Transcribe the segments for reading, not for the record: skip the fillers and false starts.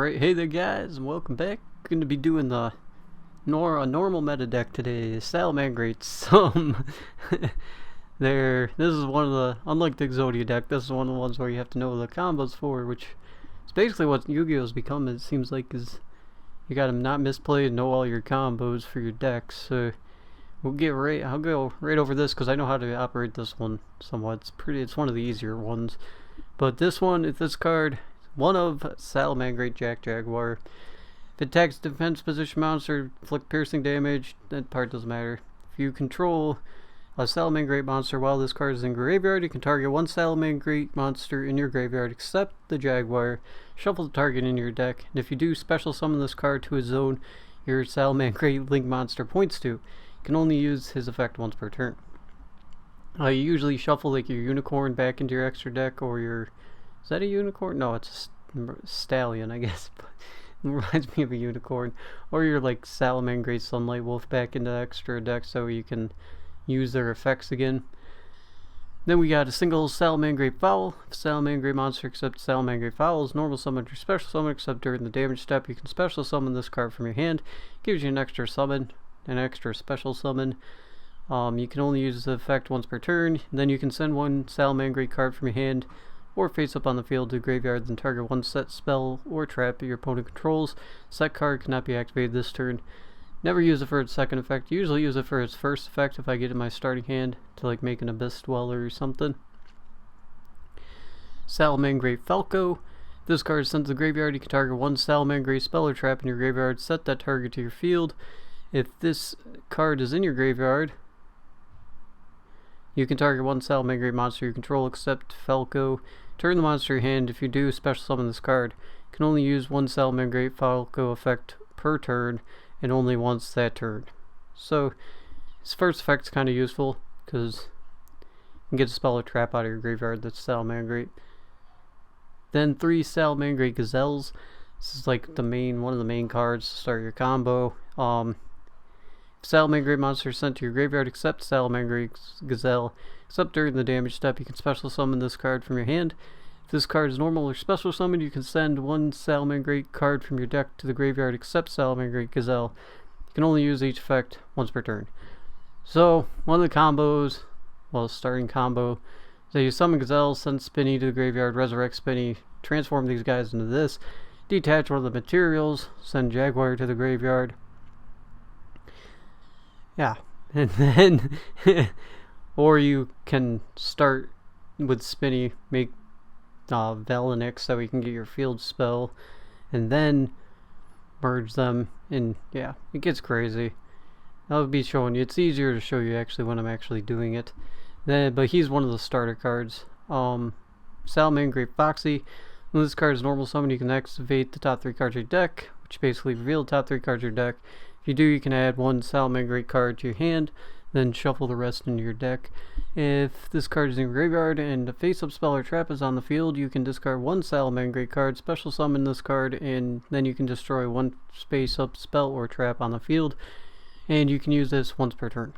Alright, hey there guys, and welcome back. Going to be doing the a normal meta deck today, Salamangreats. This is one of the, unlike the Exodia deck, this is one of the ones where you have to know the combos for, which is basically what Yu-Gi-Oh's become, it seems like, is you gotta not misplay and know all your combos for your decks. So I'll go right over this because I know how to operate this one somewhat. It's one of the easier ones. But this card, one of Salamangreat Jaguar. If it attacks defense position monster, inflict piercing damage, that part doesn't matter. If you control a Salamangreat monster while this card is in graveyard, you can target one Salamangreat monster in your graveyard except the Jaguar, shuffle the target in your deck, and if you do special summon this card to a zone your Salamangreat Link monster points to, you can only use his effect once per turn. You usually shuffle like your unicorn back into your extra deck, or your... Is that a unicorn? No, it's a stallion, I guess. But it reminds me of a unicorn. Or your like Salamangreat Sunlight Wolf back into extra deck so you can use their effects again. Then we got a single Salamangreat Foul. If Salamangreat monster except Salamangreat Foul is normal summon or special summon, except during the damage step, you can special summon this card from your hand. Gives you an extra summon, an extra special summon. You can only use the effect once per turn. Then you can send one Salamangreat card from your hand or face up on the field to the graveyard, then target one set spell or trap your opponent controls. Set card cannot be activated this turn. Never use it for its second effect. Usually use it for its first effect if I get in my starting hand to like make an Abyss Dweller or something. Salamangreat Falco. This card is sent to the graveyard. You can target one Salamangreat spell or trap in your graveyard. Set that target to your field. If this card is in your graveyard, you can target one Salamangreat monster you control except Falco. Turn the monster in your hand. If you do special summon this card, you can only use one Salamangreat Falco effect per turn, and only once that turn. So his first effect's kind of useful because you can get a spell or trap out of your graveyard that's Salamangreat. Then 3 Salamangreat Gazelles. This is like one of the main cards to start your combo. Salamangreat monster sent to your graveyard except Salamangreat Gazelle. Except during the damage step, you can special summon this card from your hand. If this card is normal or special summoned, you can send one Salamangreat card from your deck to the graveyard except Salamangreat Gazelle. You can only use each effect once per turn. So, one of the combos, well, starting combo, so you summon Gazelle, send Spinny to the graveyard, resurrect Spinny, transform these guys into this, detach one of the materials, send Jaguar to the graveyard. Yeah, and then, or you can start with Spinny, make Velenix so you can get your field spell, and then merge them, and yeah, it gets crazy. I'll be showing you. It's easier to show you actually when I'm actually doing it. But he's one of the starter cards. Salamangreat Foxy. When this card is normal summon, you can activate the top 3 cards of your deck, which basically reveal the top 3 cards of your deck. If you do, you can add one Salamangreat card to your hand, then shuffle the rest into your deck. If this card is in your graveyard and a face-up spell or trap is on the field, you can discard one Salamangreat card, special summon this card, and then you can destroy one face-up spell or trap on the field, and you can use this once per turn.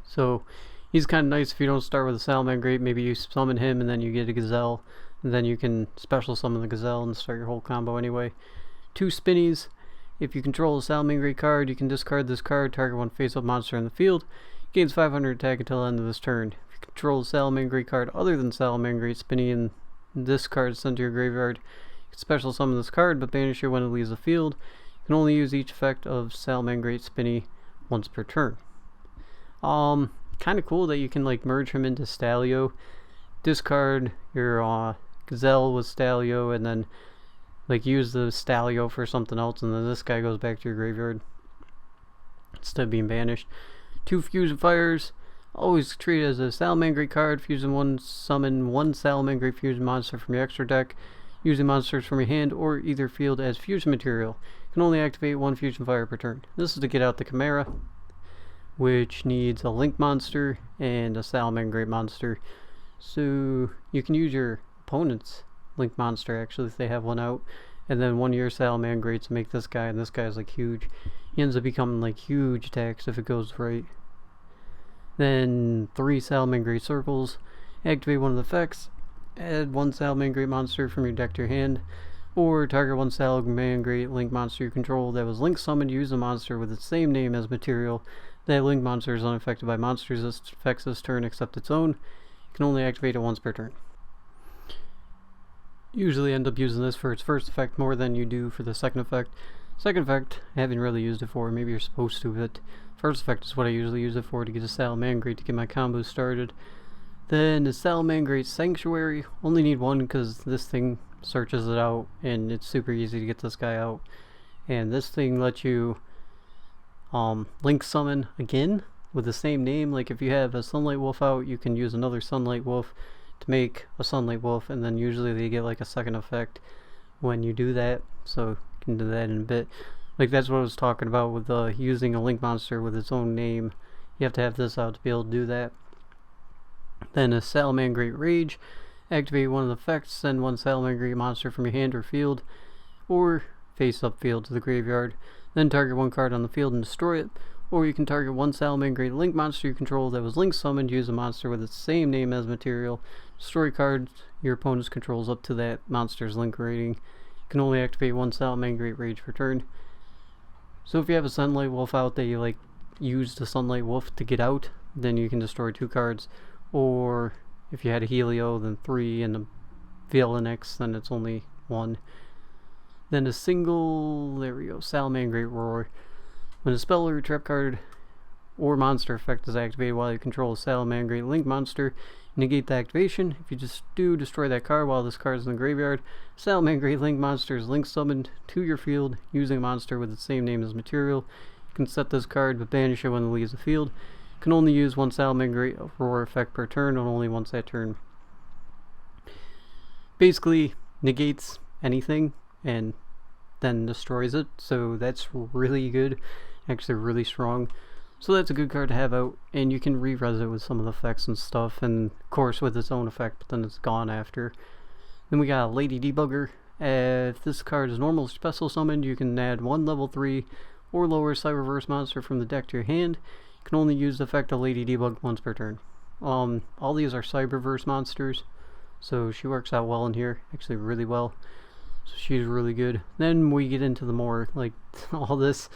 So he's kind of nice if you don't start with a Salamangreat. Maybe you summon him and then you get a Gazelle, and then you can special summon the Gazelle and start your whole combo anyway. 2 Spinnies. If you control a Salamangreat card, you can discard this card, target one face-up monster in the field, gains 500 attack until the end of this turn. If you control a Salamangreat card other than Salamangreat Spinny and this card is sent to your graveyard, you can special summon this card but banish it when it leaves the field. You can only use each effect of Salamangreat Spinny once per turn. Kind of cool that you can like merge him into Stalio, discard your Gazelle with Stalio, and then like use the Stalio for something else, and then this guy goes back to your graveyard instead of being banished. 2 Fusion Fires. Always treat it as a Salamangreat card. Summon one Salamangreat fusion monster from your extra deck using monsters from your hand or either field as fusion material. You can only activate 1 Fusion Fire per turn. This is to get out the Chimera, which needs a Link monster and a Salamangreat monster. So you can use your opponent's Link monster actually if they have one out, and then one of your Salamangreats to make this guy, and this guy's like huge. He ends up becoming like huge attacks if it goes right. Then 3 Salamangreat Circles. Activate one of the effects. Add 1 Salamangreat monster from your deck to your hand. Or target one Salamangreat link monster you control that was link summoned. Use a monster with its same name as material. That link monster is unaffected by monsters effects this turn except its own. You can only activate it once per turn. Usually end up using this for its first effect more than you do for the second effect. Second effect, I haven't really used it for. Maybe you're supposed to, but first effect is what I usually use it for, to get a Salamangreat to get my combo started. Then the Salamangreat Sanctuary. Only need one because this thing searches it out and it's super easy to get this guy out. And this thing lets you link summon again with the same name. Like if you have a Sunlight Wolf out, you can use another Sunlight Wolf to make a Sunlight Wolf, and then usually they get like a second effect when you do that, so you can do that in a bit. Like that's what I was talking about with using a link monster with its own name. You have to have this out to be able to do that. Then a Salamangreat Rage. Activate one of the effects, send one Salamangreat monster from your hand or field, or face up field to the graveyard. Then target one card on the field and destroy it. Or you can target one Salamangreat link monster you control that was link summoned. Use a monster with its same name as material. Destroy cards your opponent's controls up to that monster's link rating. You can only activate one Salamangreat Rage per turn. So if you have a Sunlight Wolf out that you like use the Sunlight Wolf to get out, then you can destroy 2 cards. Or if you had a Helio, then 3, and a Villainix, then it's only 1. Then a single, there we go, Salamangreat Roar. When a spell or trap card or monster effect is activated while you control a Salamangreat link monster, negate the activation. If you just do destroy that card while this card is in the graveyard, Salamangreat link monster is link summoned to your field using a monster with the same name as material. You can set this card but banish it when it leaves the field. You can only use one Salamangreat Roar effect per turn, and only once that turn. Basically negates anything and then destroys it, so that's really good, actually really strong. So that's a good card to have out, and you can re-res it with some of the effects and stuff, and of course with its own effect, but then it's gone after. Then we got Lady Debugger. If this card is normal special summoned, you can add one level 3 or lower Cyberverse monster from the deck to your hand. You can only use the effect of Lady Debug once per turn. All these are Cyberverse monsters, so she works out well in here, actually really well. So she's really good. Then we get into the more, like, all this,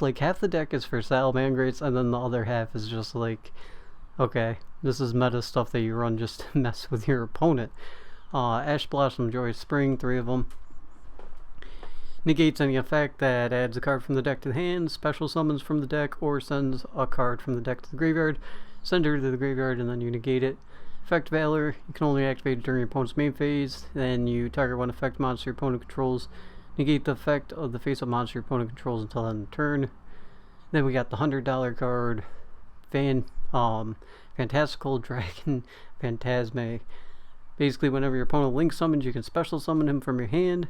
like, half the deck is for Salamangreats, and then the other half is just like, okay, this is meta stuff that you run just to mess with your opponent. Ash Blossom, Joyous Spring, 3 of them. Negates any effect that adds a card from the deck to the hand, special summons from the deck, or sends a card from the deck to the graveyard. Send her to the graveyard and then you negate it. Effect Valor, you can only activate it during your opponent's main phase. Then you target one effect monster your opponent controls. Negate the effect of the face-up monster your opponent controls until end of turn. Then we got the $100 card, Fantastical Dragon Phantasme. Basically, whenever your opponent link summons, you can special summon him from your hand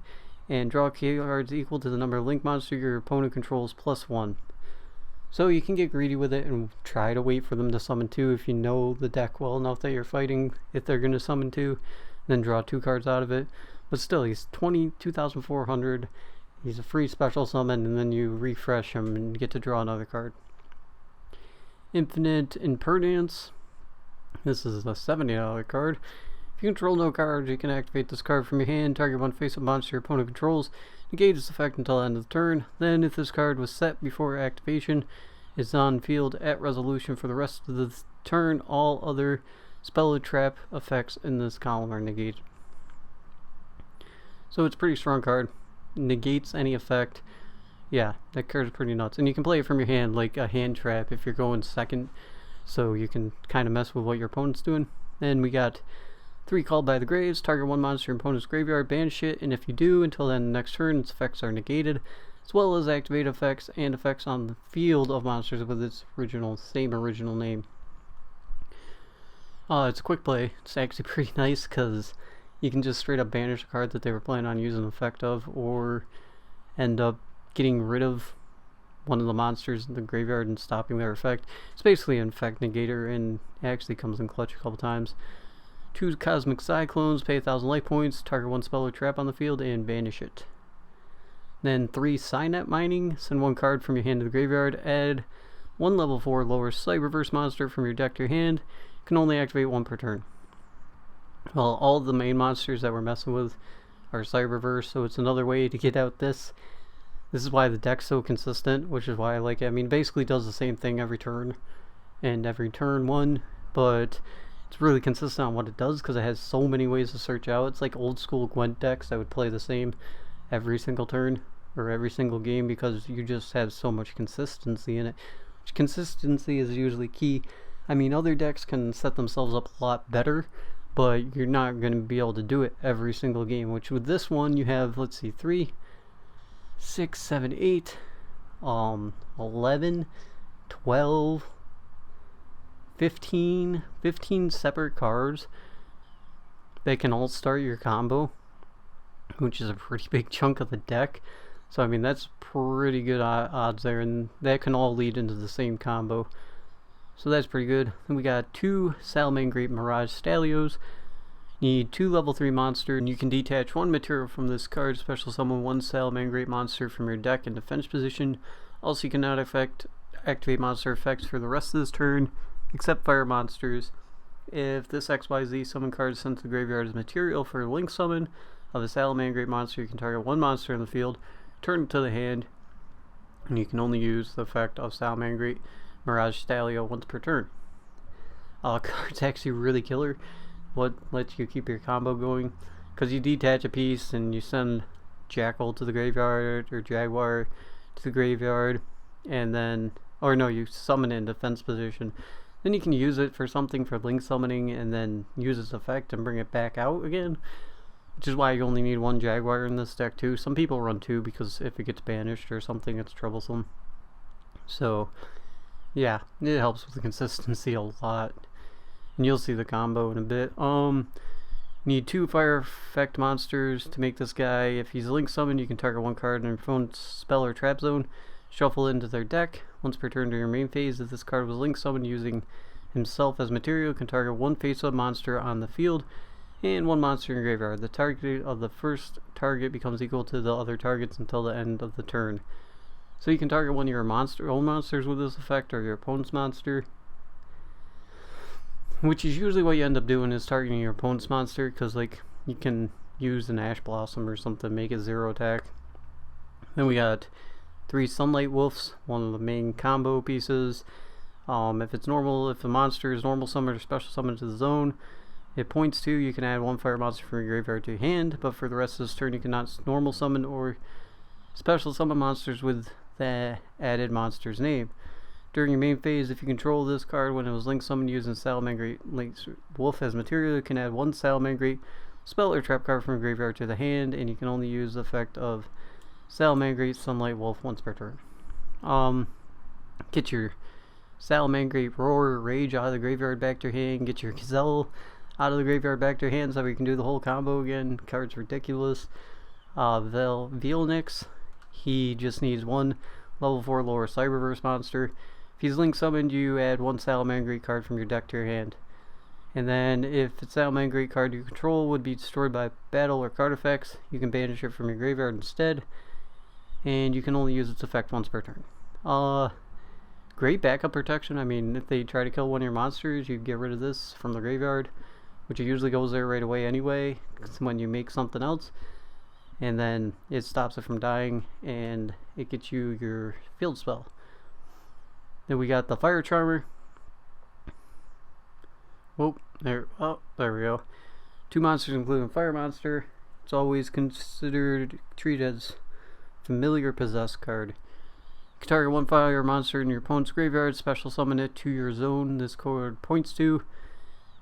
and draw cards equal to the number of link monster your opponent controls +1. So you can get greedy with it and try to wait for them to summon 2 if you know the deck well enough that you're fighting if they're going to summon 2, then draw 2 cards out of it. But still, he's 22,400. He's a free special summon, and then you refresh him and get to draw another card. Infinite Impertinence. This is a $70 card. If you control no cards, you can activate this card from your hand, target one face-up monster your opponent controls, negate its effect until the end of the turn. Then, if this card was set before activation, it's on field at resolution for the rest of the turn. All other spell or trap effects in this column are negated. So it's a pretty strong card. Negates any effect. Yeah, that card is pretty nuts. And you can play it from your hand like a hand trap if you're going second, so you can kind of mess with what your opponent's doing. Then we got 3 Called by the Graves. Target one monster in opponent's graveyard, banish it, and if you do, until then the next turn, its effects are negated, as well as activate effects and effects on the field of monsters with its same original name. It's a quick play. It's actually pretty nice because you can just straight up banish a card that they were planning on using the effect of, or end up getting rid of one of the monsters in the graveyard and stopping their effect. It's basically an effect negator, and it actually comes in clutch a couple times. 2 Cosmic Cyclones, pay 1,000 life points, target one spell or trap on the field, and banish it. Then 3 Signet Mining, send 1 card from your hand to the graveyard, add 1 level 4 lower Cyberverse monster from your deck to your hand. You can only activate 1 per turn. Well, all the main monsters that we're messing with or Cyberverse, so it's another way to get out this. This is why the deck's so consistent, which is why I like it. I mean, basically does the same thing every turn, and every turn one, but it's really consistent on what it does because it has so many ways to search out. It's like old school Gwent decks that would play the same every single turn or every single game because you just have so much consistency in it. Which consistency is usually key. I mean, other decks can set themselves up a lot better, but you're not going to be able to do it every single game, which with this one you have, let's see, 3, 6, 7, 8, 11, 12, 15 separate cards that can all start your combo, which is a pretty big chunk of the deck. So I mean, that's pretty good odds there, and that can all lead into the same combo. So that's pretty good. Then we got 2 Salamangreat Mirage Stalios. Need 2 level 3 monsters, and you can detach 1 material from this card, special summon 1 Salamangreat monster from your deck in defense position. Also, you cannot activate monster effects for the rest of this turn, except fire monsters. If this XYZ summon card is sent to the graveyard as material for a link summon of a Salamangreat monster, you can target 1 monster in the field, turn it to the hand, and you can only use the effect of Salamangreat Mirage Stalio once per turn. Card's actually really killer. What lets you keep your combo going, because you detach a piece and you send Jackal to the graveyard or Jaguar to the graveyard, and then, or no, you summon it in defense position. Then you can use it for something for link summoning and then use its effect and bring it back out again, which is why you only need 1 Jaguar in this deck too. Some people run 2 because if it gets banished or something, it's troublesome. So yeah, it helps with the consistency a lot. And you'll see the combo in a bit. Need 2 fire effect monsters to make this guy. If he's link summoned, you can target 1 card in your opponent's spell or trap zone, shuffle it into their deck. Once per turn during your main phase, if this card was link summoned using himself as material, you can target 1 face-up monster on the field and 1 monster in your graveyard. The target of the first target becomes equal to the other targets until the end of the turn. So you can target 1 of your own monsters with this effect, or your opponent's monster, which is usually what you end up doing, is targeting your opponent's monster, because like you can use an Ash Blossom or something, make it 0 attack. Then we got 3 Sunlight Wolves, one of the main combo pieces. If it's normal, if the monster is normal summoned or special summoned to the zone, it points to, you can add 1 fire monster from your graveyard to your hand, but for the rest of this turn you cannot normal summon or special summon monsters with the added monster's name. During your main phase, if you control this card when it was link summoned using Salamangreat Wolf as material, you can add 1 Salamangreat spell or trap card from your graveyard to the hand, and you can only use the effect of Salamangreat Sunlight Wolf once per turn. Get your Salamangreat Roar or Rage out of the graveyard back to your hand. Get your Gazelle out of the graveyard back to your hand so we can do the whole combo again. Card's ridiculous. Vilnix, he just needs 1 level 4 lower Cyberverse monster. If he's link summoned, you add 1 Salamangreat card from your deck to your hand. And then if the Salamangreat card you control would be destroyed by battle or card effects, you can banish it from your graveyard instead, and you can only use its effect once per turn. Great backup protection. I mean, if they try to kill 1 of your monsters, you get rid of this from the graveyard, which usually goes there right away anyway when you make something else, and then it stops it from dying and it gets you your field spell. Then we got the Fire Charmer. There we go. 2 monsters including Fire Monster. It's always treated as familiar possessed card. You can target 1 fire monster in your opponent's graveyard, special summon it to your zone this card points to.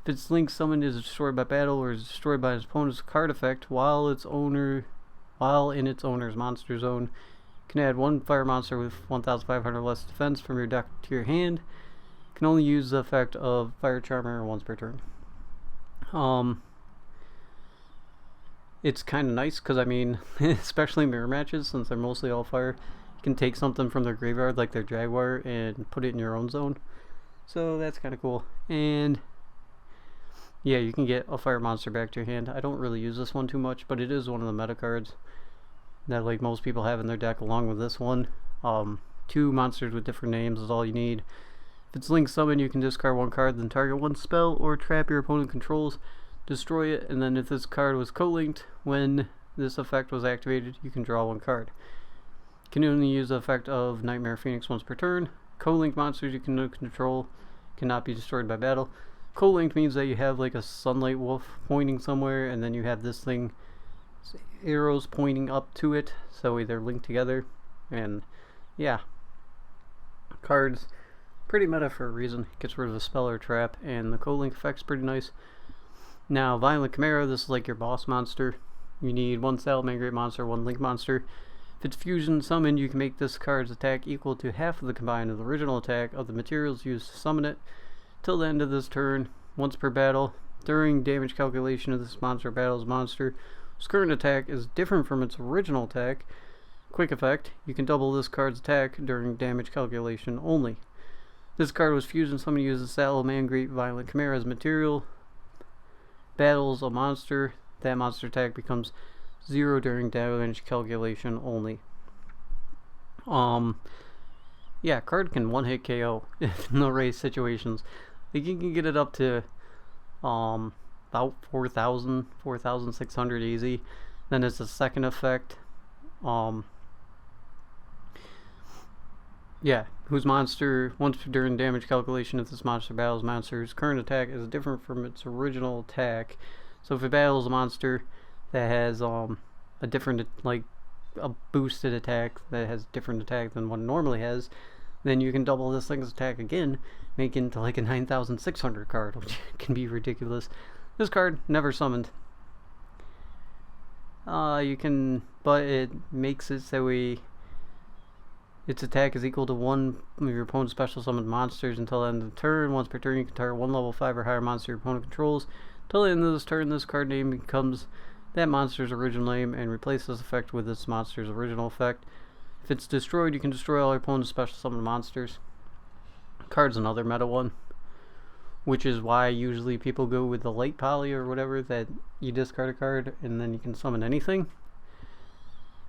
If its link summoned is destroyed by battle or is destroyed by its opponent's card effect while in its owner's monster zone, you can add 1 fire monster with 1,500 less defense from your deck to your hand. You can only use the effect of Fire Charmer once per turn. It's kind of nice because, I mean, especially mirror matches, since they're mostly all fire, you can take something from their graveyard like their Jaguar and put it in your own zone. So that's kind of cool. And yeah, you can get a fire monster back to your hand. I don't really use this one too much, but it is one of the meta cards that like most people have in their deck along with this one. 2 monsters with different names is all you need. If it's link summon, you can discard 1 card, then target 1 spell or trap your opponent controls, destroy it, and then if this card was co-linked when this effect was activated, you can draw one card. You can only use the effect of Nightmare Phoenix once per turn. Co-linked monsters you can control cannot be destroyed by battle. Co-linked means that you have like a sunlight wolf pointing somewhere, and then you have this thing, arrows pointing up to it, so they're linked together. And yeah, cards pretty meta for a reason. It gets rid of a spell or trap, and the co-link effect's pretty nice. Now, Violent Chimera, this is like your boss monster. You need one Salamangreat monster, one link monster. If it's fusion summoned, you can make this card's attack equal to half of the combined of the original attack of the materials used to summon it till the end of this turn, once per battle. During damage calculation of this monster battle's monster whose current attack is different from its original attack. Quick effect, you can double this card's attack during damage calculation only. This card was fusion summoned using Salamangreat Violent Chimera as material. Battles a monster, that monster attack becomes 0 during damage calculation only. Yeah, card can one-hit KO in no race situations. Like, you can get it up to about 4,600 easy. Then it's a second effect. Yeah, whose monster, once during damage calculation, if this monster battles monster's current attack is different from its original attack. So if it battles a monster that has a different, like a boosted attack that has different attack than one normally has, then you can double this thing's attack again, make it into like a 9,600 card, which can be ridiculous. This card never summoned. You can, but it makes it so its attack is equal to one of your opponent's special summoned monsters until the end of the turn. Once per turn, you can target one level 5 or higher monster your opponent controls. Until the end of this turn, this card name becomes that monster's original name and replace this effect with this monster's original effect. If it's destroyed, you can destroy all your opponent's special summoned monsters. Card's another meta one, which is why usually people go with the light poly or whatever, that you discard a card and then you can summon anything.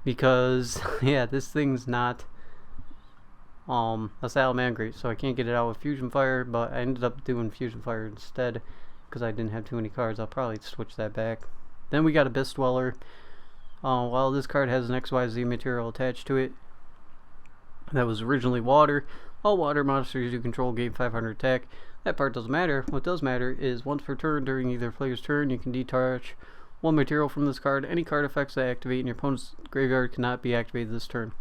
Because, yeah, this thing's not a Salamangreat, so I can't get it out with Fusion Fire, but I ended up doing Fusion Fire instead because I didn't have too many cards. I'll probably switch that back. Then we got Abyss Dweller. While this card has an XYZ material attached to it that was originally water, all water monsters you control gain 500 attack. That part doesn't matter. What does matter is once per turn during either player's turn, you can detach one material from this card. Any card effects that activate in your opponent's graveyard cannot be activated this turn.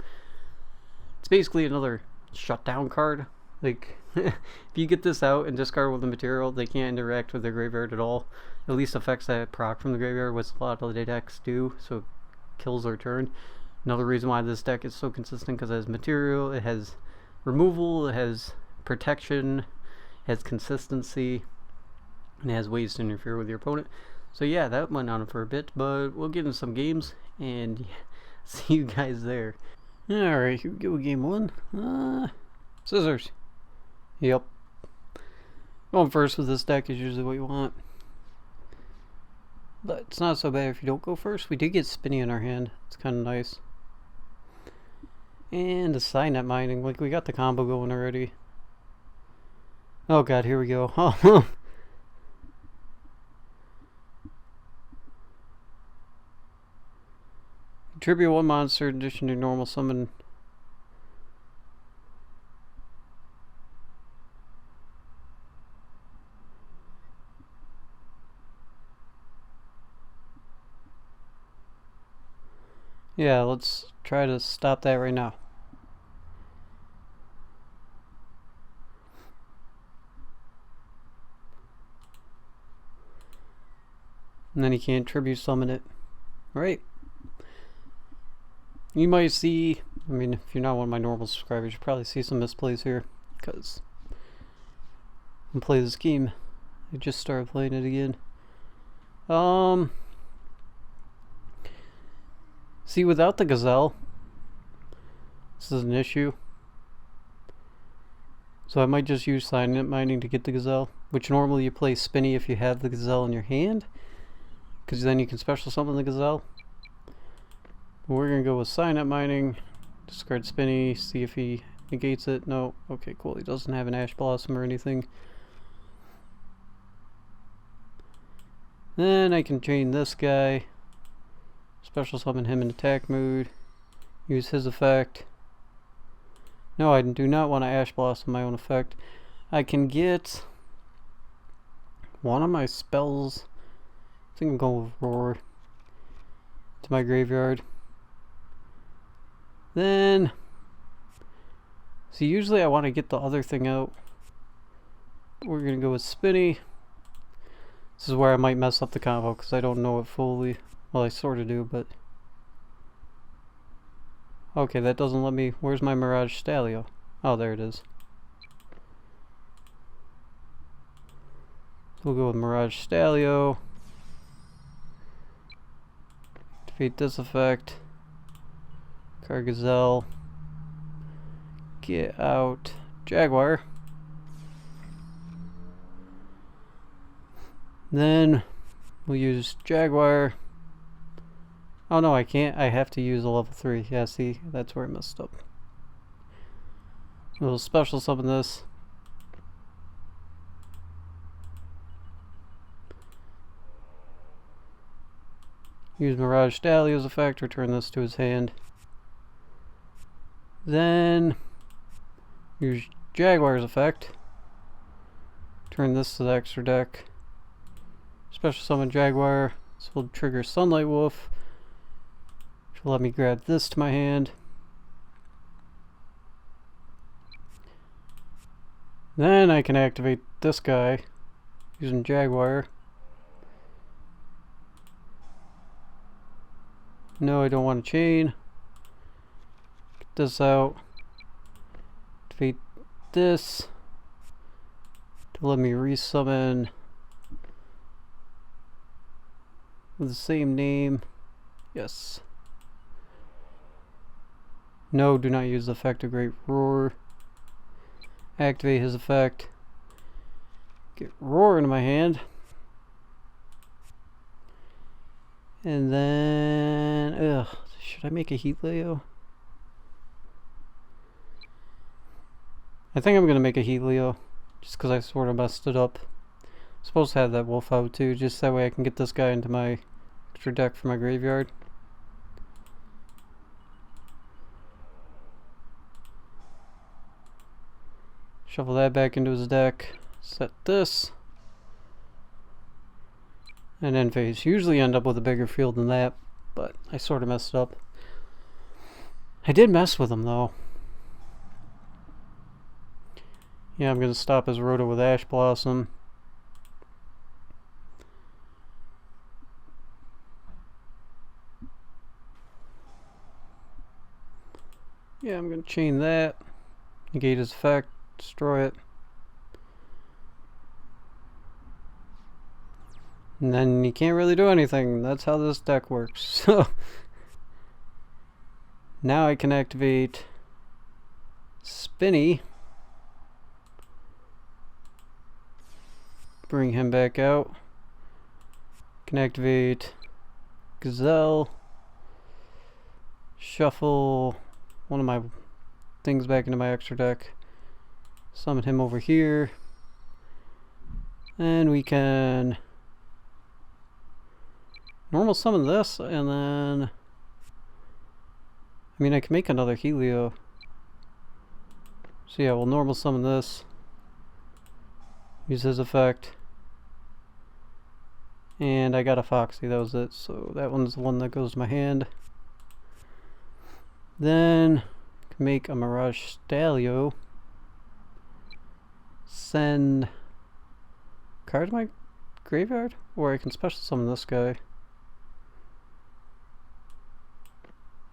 It's basically another shutdown card. Like, if you get this out and discard with the material, they can't interact with their graveyard at all. At least effects that proc from the graveyard, which a lot of the decks do, so it kills their turn. Another reason why this deck is so consistent, because it has material, it has removal, it has protection, it has consistency, and it has ways to interfere with your opponent. So yeah, that went on for a bit, but we'll get into some games, and see you guys there. Alright, here we go, game one. Scissors. Yep. Going first with this deck is usually what you want. But it's not so bad if you don't go first. We did get Spinny in our hand. It's kind of nice. And a Signet Mining. Like, we got the combo going already. Oh god, here we go. Oh. Contribute one monster in addition to normal summon. Yeah, let's try to stop that right now. And then he can't tribute summon it. Alright. You might see, I mean, if you're not one of my normal subscribers, you probably see some misplays here, because I play this game. I just started playing it again. See, without the Gazelle, this is an issue. So I might just use Signet Mining to get the Gazelle, which normally you play Spinny if you have the Gazelle in your hand, because then you can special summon the Gazelle. We're going to go with Signet Mining, discard Spinny, see if he negates it. No, okay, cool, he doesn't have an Ash Blossom or anything. Then I can chain this guy, Special summon him in attack mood. Use his effect. No, I do not want to Ash Blossom my own effect. I can get one of my spells. I think I'm going with Roar to my graveyard. Then, so usually I want to get the other thing out. We're going to go with Spinny. This is where I might mess up the combo because I don't know it fully. Well, I sort of do, but... Okay, that doesn't let me... Where's my Mirage Stalio? Oh, there it is. We'll go with Mirage Stalio. Defeat this effect. Cargazelle. Get out Jaguar. Then we'll use Jaguar. Oh no, I can't. I have to use a level 3. Yeah, see, that's where I messed up. We'll special summon this. Use Mirage Stalio's effect, return this to his hand. Then use Jaguar's effect. Turn this to the extra deck. Special summon Jaguar. This will trigger Sunlight Wolf. Which will let me grab this to my hand. Then I can activate this guy using Jaguar. No, I don't want to chain. Get this out. Defeat this to let me resummon with the same name. Yes. No, do not use the effect of Great Roar. Activate his effect. Get Roar into my hand. And then, should I make a Helio? I think I'm gonna make a Helio, just because I sort of messed it up. I'm supposed to have that wolf out too, just that way I can get this guy into my extra deck for my graveyard. Shuffle that back into his deck. Set this. And end phase. Usually end up with a bigger field than that, but I sort of messed up. I did mess with him though. Yeah, I'm going to stop his Rhoda with Ash Blossom. Yeah, I'm going to chain that. Negate his effect. Destroy it. And then you can't really do anything. That's how this deck works. So now I can activate Spinny. Bring him back out. Can activate Gazelle. Shuffle one of my things back into my extra deck. Summon him over here. And we can normal summon this, and then I mean I can make another Helio. So yeah, we'll normal summon this. Use his effect. And I got a Foxy, that was it. So that one's the one that goes to my hand. Then I can make a Mirage Stalio. Send card to my graveyard, or I can special summon this guy.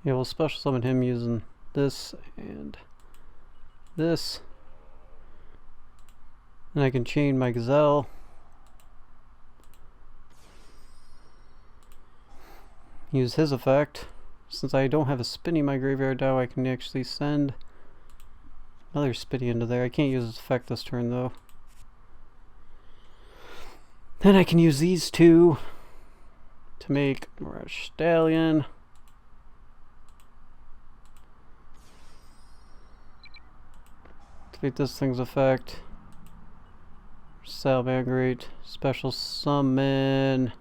Yeah, we'll special summon him using this and this. And I can chain my Gazelle. Use his effect. Since I don't have a Spinny in my graveyard now, I can actually send another Spinny into there. I can't use his effect this turn though. Then I can use these two to make Mirage Stallion. Activate this thing's effect. Salamangreats. Special summon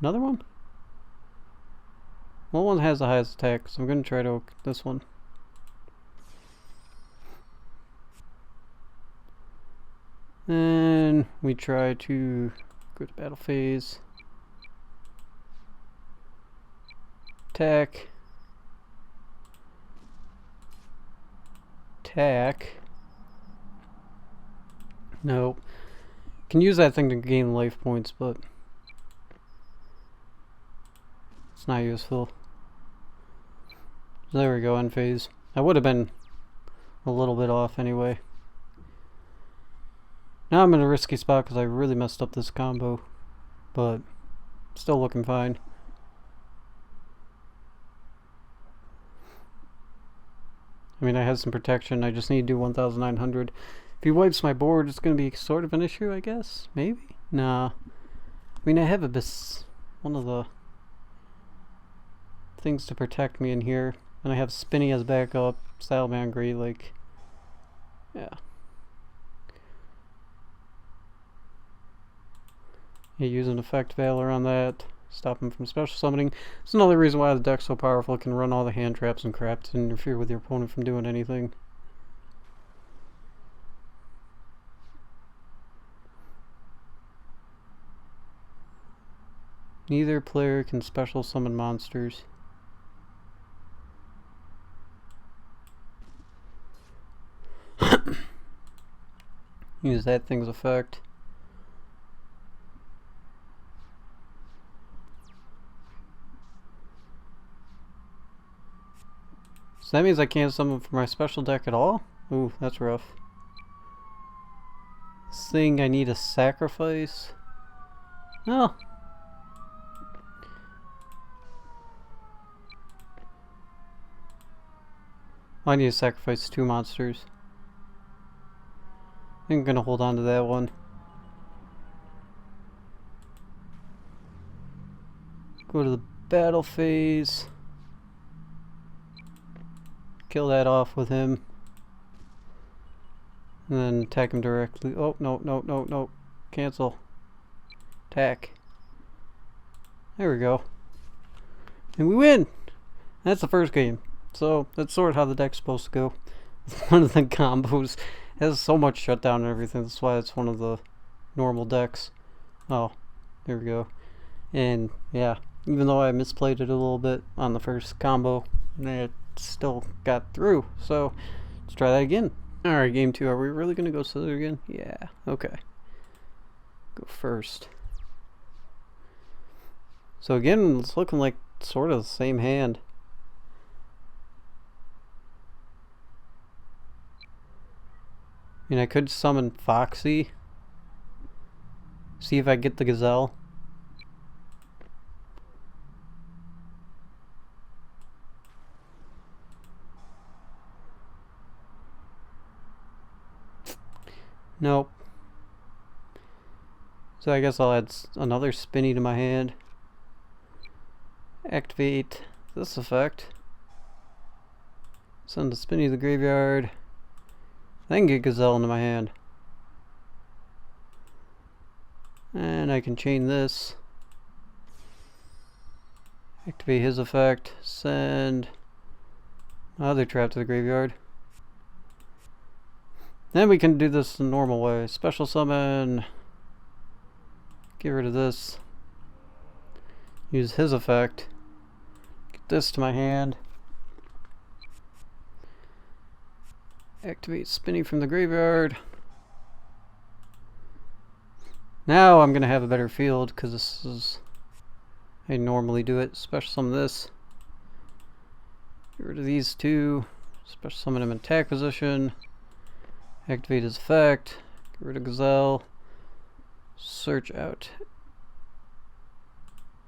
Another one? What one has the highest attack? So I'm gonna try to this one. Then we try to go to battle phase. Attack. Attack. Nope. Can use that thing to gain life points, but it's not useful. There we go, end phase. I would have been a little bit off anyway. Now I'm in a risky spot because I really messed up this combo, but still looking fine. I mean, I have some protection. I just need to do 1,900. If he wipes my board, it's going to be sort of an issue, I guess. Maybe? Nah. I mean, I have one of the things to protect me in here. And I have Spinny as backup, Salamangreats, like... Yeah. Yeah, use an effect Valor on that. Stop him from special summoning. It's another reason why the deck's so powerful. It can run all the hand traps and crap to interfere with your opponent from doing anything. Neither player can special summon monsters. Use that thing's effect. So that means I can't summon from my special deck at all? Ooh, that's rough. This thing I need a sacrifice. Oh. I need to sacrifice 2 monsters. I think I'm gonna hold on to that one. Go to the battle phase. Kill that off with him. And then attack him directly. Oh, no. Cancel. Attack. There we go. And we win! That's the first game. So, that's sort of how the deck's supposed to go. One of the combos has so much shutdown and everything. That's why it's one of the normal decks. Oh, there we go. And, yeah, even though I misplayed it a little bit on the first combo, it still got through. So, let's try that again. Alright, game 2. Are we really going to go Scissor again? Yeah, okay. Go first. So again, it's looking like sort of the same hand. I mean, I could summon Foxy. See if I get the Gazelle. Nope. So I guess I'll add another Spinny to my hand. Activate this effect. Send the Spinny to the graveyard. Then get Gazelle into my hand. And I can chain this. Activate his effect. Send my other trap to the graveyard. Then we can do this the normal way. Special summon. Get rid of this. Use his effect. Get this to my hand. Activate Spinny from the graveyard. Now I'm going to have a better field because this is how I normally do it. Special summon this. Get rid of these two. Special summon him in attack position. Activate his effect. Get rid of Gazelle. Search out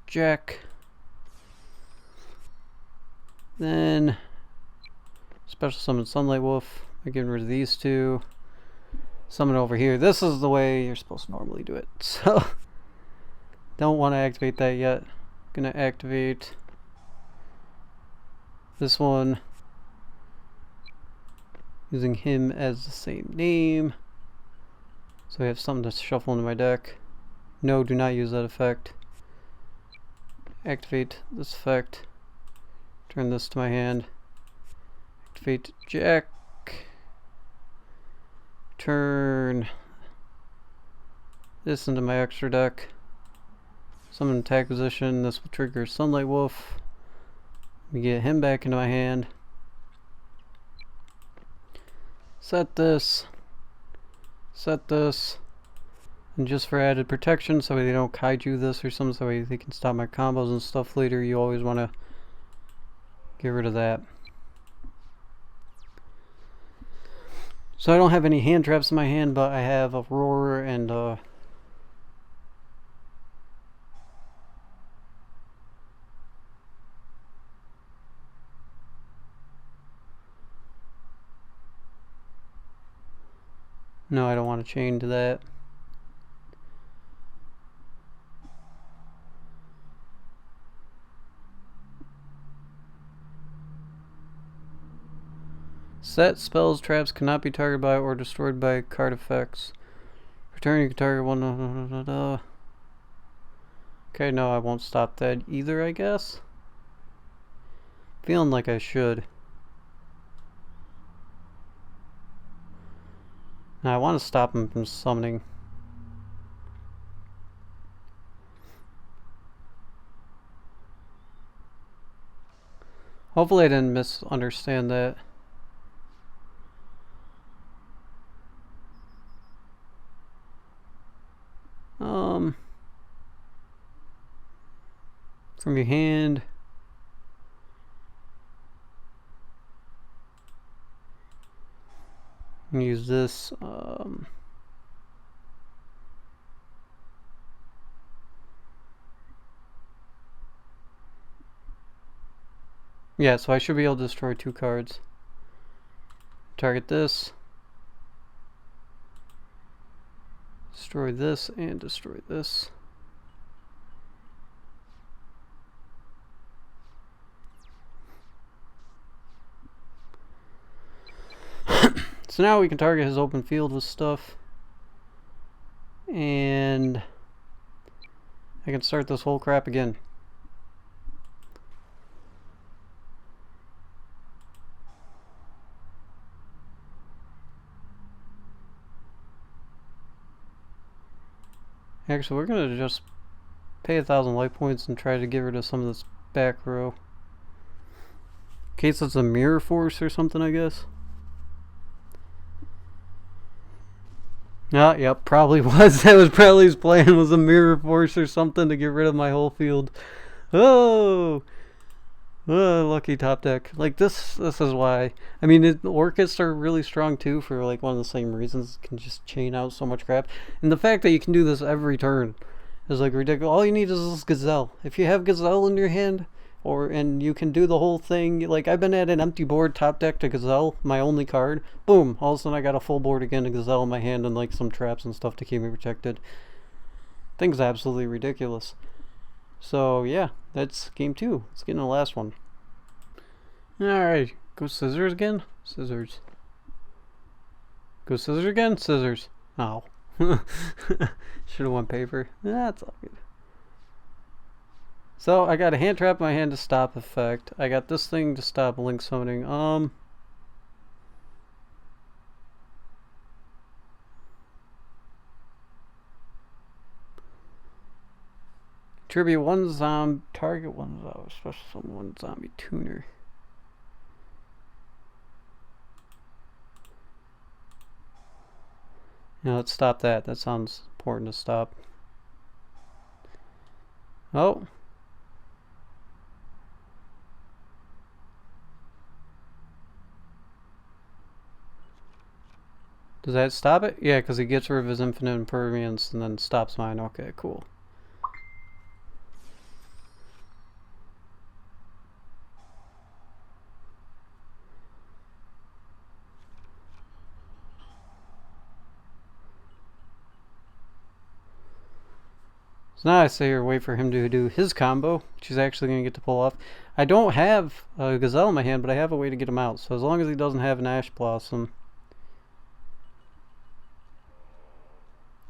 Jack. Then special summon Sunlight Wolf. I get rid of these two. Summon over here. This is the way you're supposed to normally do it. So don't want to activate that yet. Gonna activate this one using him as the same name. So I have something to shuffle into my deck. No, do not use that effect. activate this effect. Turn this to my hand. Activate Jack. Turn this into my extra deck. Summon attack position. This will trigger Sunlight Wolf. Let me get him back into my hand. Set this. Set this. And just for added protection, so they don't kaiju this or something, so they can stop my combos and stuff later, you always want to get rid of that. So I don't have any hand traps in my hand, but I have a roar and no, I don't want to chain to that. Set spells, traps cannot be targeted by or destroyed by card effects. Return, you can target one. Okay, no, I won't stop that either, I guess. Feeling like I should. Now I want to stop him from summoning. Hopefully I didn't misunderstand that. From your hand. Use this. Yeah, so I should be able to destroy 2 cards. Target this. Destroy this and destroy this. So now we can target his open field with stuff. And I can start this whole crap again. Actually, we're gonna just pay 1,000 life points and try to get rid of some of this back row. In case it's a mirror force or something, I guess. Yep, probably was. That was probably his plan, was a mirror force or something to get rid of my whole field. Oh, lucky top deck. Like this is why. I mean, Orchids are really strong too for like one of the same reasons. Can just chain out so much crap, and the fact that you can do this every turn is like ridiculous. All you need is this Gazelle. If you have Gazelle in your hand, and you can do the whole thing. Like I've been at an empty board, top deck to Gazelle, my only card. Boom! All of a sudden I got a full board again, a Gazelle in my hand, and like some traps and stuff to keep me protected. Thing's absolutely ridiculous. So yeah, that's game 2. Let's get in the last one. Alright, go scissors again? Scissors. Go scissors again? Scissors. Oh. Should have won paper. That's all good. So I got a hand trap in my hand to stop effect. I got this thing to stop link summoning. Tribute 1 zombie, target 1 zombie, special summon 1 zombie tuner. Now let's stop that. That sounds important to stop. Oh. Does that stop it? Yeah, because he gets rid of his infinite impervience and then stops mine. Okay, cool. So now I sit here and wait for him to do his combo, which he's actually going to get to pull off. I don't have a Gazelle in my hand, but I have a way to get him out. So as long as he doesn't have an Ash Blossom,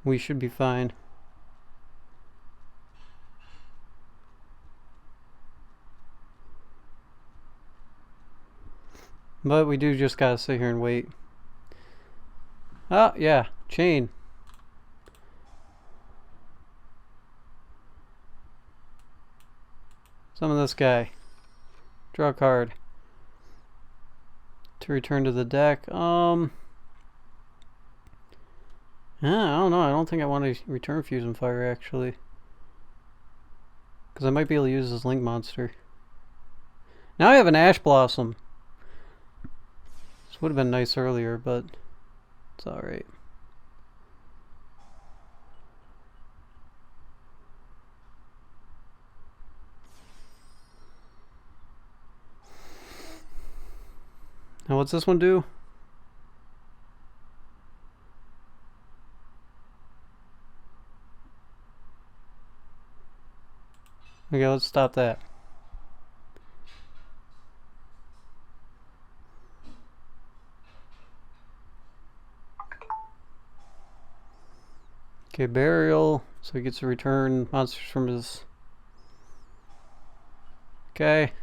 we should be fine. But we do just gotta sit here and wait. Oh, yeah. Chain. Summon this guy. Draw a card. To return to the deck. Yeah, I don't know. I don't think I want to return Fusion Fire, actually. Because I might be able to use this Link monster. Now I have an Ash Blossom. This would have been nice earlier, but it's alright. Now what's this one do? Okay, let's stop that. Okay, burial, so he gets to return monsters from his... Okay.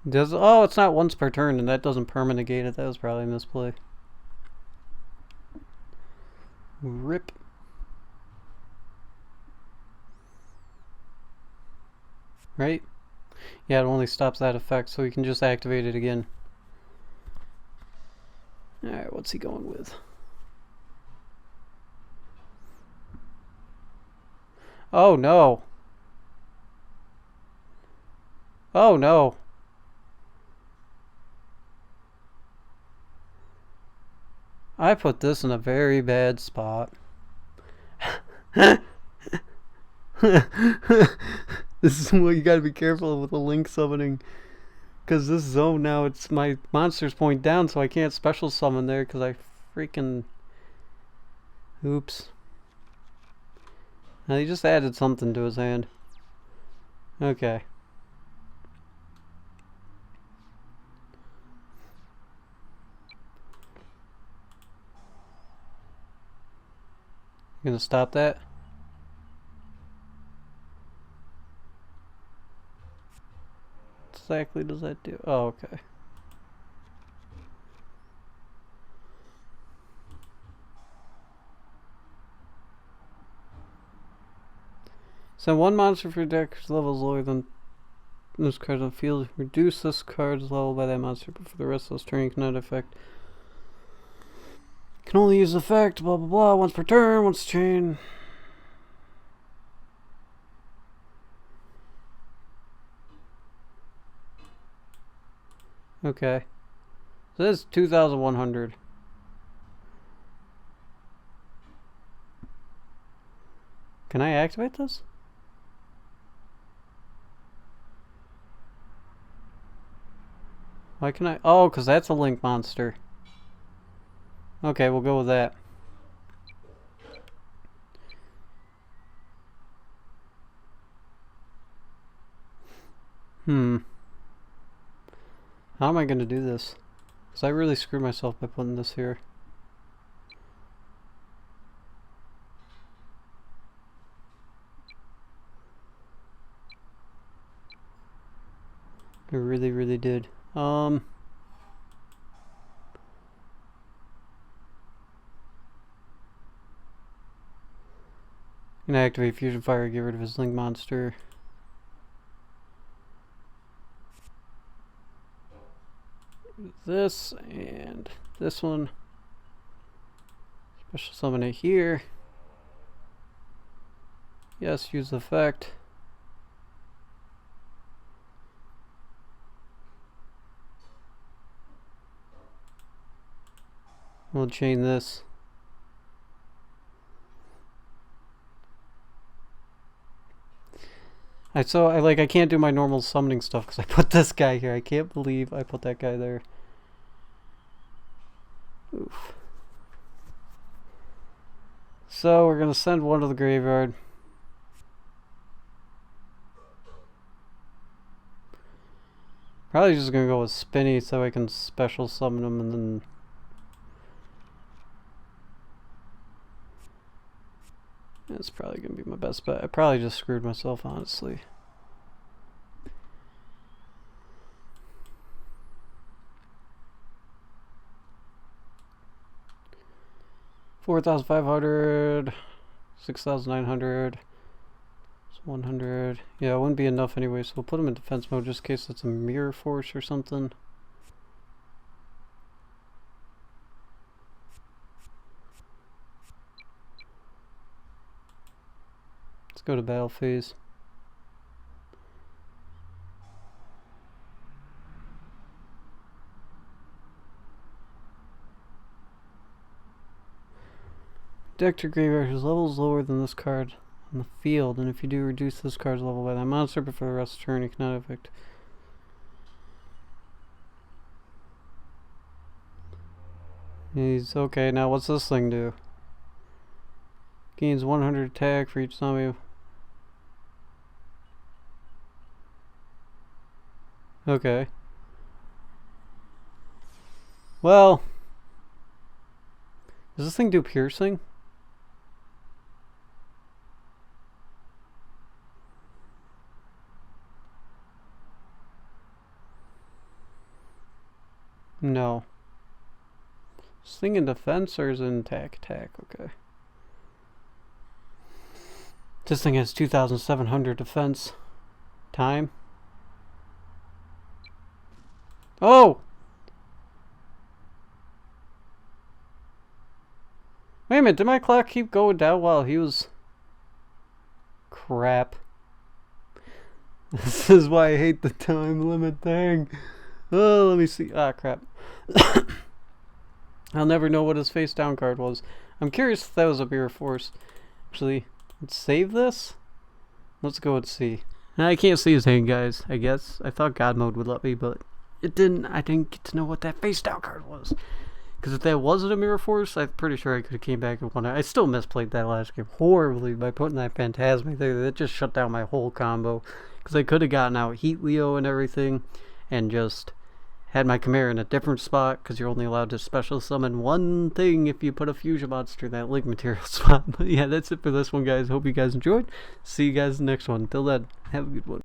Does... Oh, it's not once per turn, and that doesn't perma negate it. That was probably a misplay. Rip. Right? Yeah, it only stops that effect, so we can just activate it again. Alright, what's he going with? Oh no! Oh no! I put this in a very bad spot. This is what you gotta be careful with the Link summoning. Because this zone now, it's my monsters point down, so I can't special summon there because I freaking... Oops. Now he just added something to his hand. Okay. You gonna stop that? What exactly does that do? Oh, okay. Send one monster for your deck whose level is lower than this card on the field. Reduce this card's level by that monster, but for the rest of this turn you cannot affect. Can only use effect, blah blah blah, once per turn, once chain. Okay. So this is 2,100. Can I activate this? Why can I? Oh, because that's a Link monster. Okay, we'll go with that. How am I going to do this? Because I really screwed myself by putting this here. I really, really did. Gonna activate Fusion Fire, get rid of his Link monster. This and this one. Special summon it here. Yes, use the effect. We'll chain this. I can't do my normal summoning stuff because I put this guy here. I can't believe I put that guy there. Oof. So we're gonna send one to the graveyard. Probably just gonna go with Spinny so I can special summon him and then... That's probably going to be my best bet. I probably just screwed myself, honestly. $4,500, 6,900, 100. Yeah, it wouldn't be enough anyway, so we'll put him in defense mode just in case it's a mirror force or something. Let's go to battle phase. Deck your graveyard's level is lower than this card on the field, and if you do, reduce this card's level by that monster, but for the rest of the turn, you cannot affect. He's okay. Now, what's this thing do? Gains 100 attack for each zombie. Okay. Well, does this thing do piercing? No. Is this thing in defense or is it in attack? Attack, okay. This thing has 2,700 defense. Time. Oh! Wait a minute, did my clock keep going down while he was... Crap. This is why I hate the time limit thing. Oh, let me see. Ah, crap. I'll never know what his face down card was. I'm curious if that was a mirror force. Actually, let's save this. Let's go and see. I can't see his hand, guys, I guess. I thought God mode would let me, but it didn't. I didn't get to know what that face down card was. Because if that wasn't a mirror force, I'm pretty sure I could have came back and won it. I still misplayed that last game horribly by putting that Phantasmic there. That just shut down my whole combo. Because I could have gotten out Heat Leo and everything and just had my Chimera in a different spot, because you're only allowed to special summon one thing if you put a fusion monster in that link material spot. But yeah, that's it for this one, guys. Hope you guys enjoyed. See you guys in the next one. Till then, have a good one.